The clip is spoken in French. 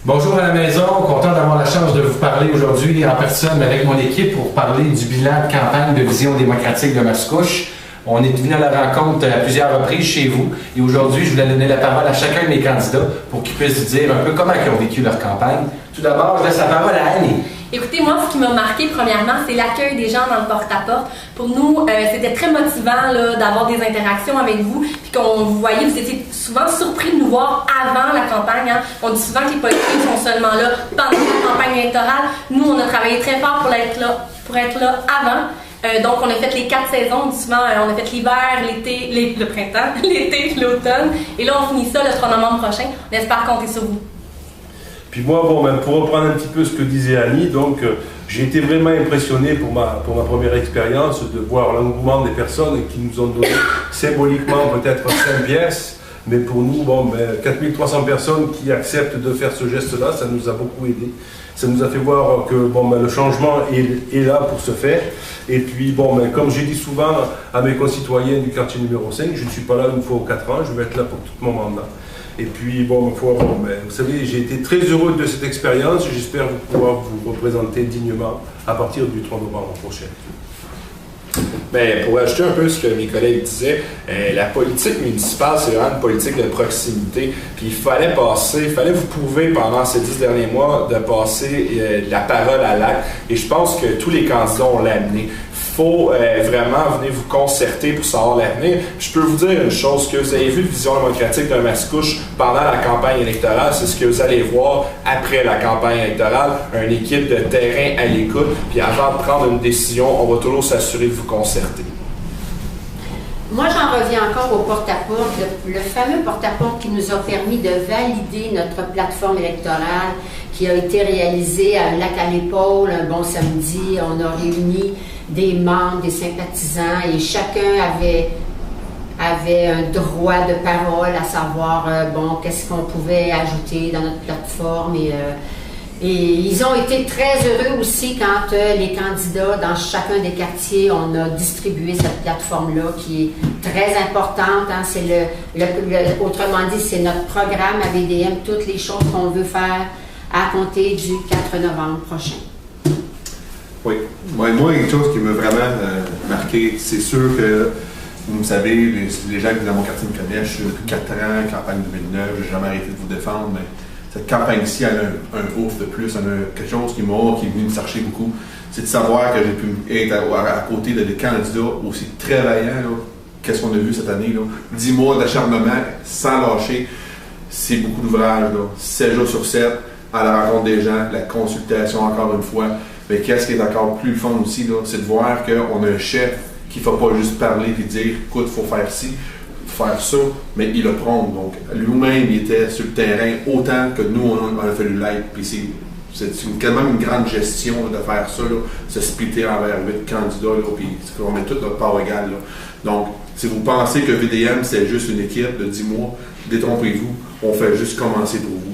Bonjour à la maison, content d'avoir la chance de vous parler aujourd'hui en personne avec mon équipe pour parler du bilan de campagne de Vision démocratique de Mascouche. On est venu à la rencontre à plusieurs reprises chez vous et aujourd'hui, je voulais donner la parole à chacun de mes candidats pour qu'ils puissent dire un peu comment ils ont vécu leur campagne. Tout d'abord, je laisse la parole à Annie. Écoutez, moi, ce qui m'a marqué, premièrement, c'est l'accueil des gens dans le porte-à-porte. Pour nous, c'était très motivant d'avoir des interactions avec vous, puis qu'on vous voyait, vous étiez souvent surpris de nous voir avant la campagne. Hein. On dit souvent que les politiciens sont seulement là pendant la campagne électorale. Nous, on a travaillé très fort pour être là avant. Donc, on a fait les 4 saisons. On dit souvent, on a fait l'hiver, l'été, le printemps, l'été, l'automne. Et là, on finit ça le 3 novembre prochain. On espère compter sur vous. Puis moi, pour reprendre un petit peu ce que disait Annie, donc j'ai été vraiment impressionné pour ma première expérience de voir l'engouement des personnes qui nous ont donné symboliquement peut-être 5 pièces, mais pour nous, 4300 personnes qui acceptent de faire ce geste-là, ça nous a beaucoup aidé. Ça nous a fait voir que le changement est là pour se faire. Et puis, comme j'ai dit souvent à mes concitoyens du quartier numéro 5, je ne suis pas là une fois aux 4 ans, je vais être là pour tout mon mandat. Et puis, vous savez, j'ai été très heureux de cette expérience. J'espère pouvoir vous représenter dignement à partir du 3 novembre prochain. Bien, pour ajouter un peu ce que mes collègues disaient, la politique municipale, c'est vraiment une politique de proximité. Puis il fallait vous prouver pendant ces 10 derniers mois de passer de la parole à l'acte. Et je pense que tous les candidats ont l'amené. Il faut vraiment venir vous concerter pour savoir l'avenir. Je peux vous dire une chose, que vous avez vu de Vision démocratique de Mascouche pendant la campagne électorale, c'est ce que vous allez voir après la campagne électorale, une équipe de terrain à l'écoute, puis avant de prendre une décision, on va toujours s'assurer de vous concerter. Moi, j'en reviens encore au porte-à-porte, le fameux porte-à-porte qui nous a permis de valider notre plateforme électorale qui a été réalisée à un lac à l'épaule, un bon samedi. On a réuni des membres, des sympathisants et chacun avait un droit de parole à savoir, qu'est-ce qu'on pouvait ajouter dans notre plateforme et ils ont été très heureux aussi quand les candidats dans chacun des quartiers, on a distribué cette plateforme-là qui est très importante. Hein, c'est autrement dit, c'est notre programme à VDM, toutes les choses qu'on veut faire à compter du 4 novembre prochain. Oui. Moi, quelque chose qui m'a vraiment marqué, c'est sûr que, vous savez, les gens qui dans mon quartier me connaissent, je suis depuis 4 ans, campagne 2009, je n'ai jamais arrêté de vous défendre, mais cette campagne-ci, elle a un ouf de plus, elle a quelque chose qui est venu me chercher beaucoup. C'est de savoir que j'ai pu être à côté de des candidats aussi très vaillants. Qu'est-ce qu'on a vu cette année? Là? 10 mois d'acharnement sans lâcher, c'est beaucoup d'ouvrages. 7 jours sur 7, à la rencontre des gens, la consultation encore une fois. Mais qu'est-ce qui est encore plus fun aussi, c'est de voir qu'on a un chef qui ne faut pas juste parler et dire « écoute, il faut faire ci ». Faire ça, mais il le prend. Donc, lui-même, il était sur le terrain autant que nous, on a fallu l'être. Puis c'est quand même une grande gestion de faire ça, se splitter envers 8 candidats, puis on met tout notre part égale. Donc, si vous pensez que VDM, c'est juste une équipe de 10 mois, détrompez-vous, on fait juste commencer pour vous.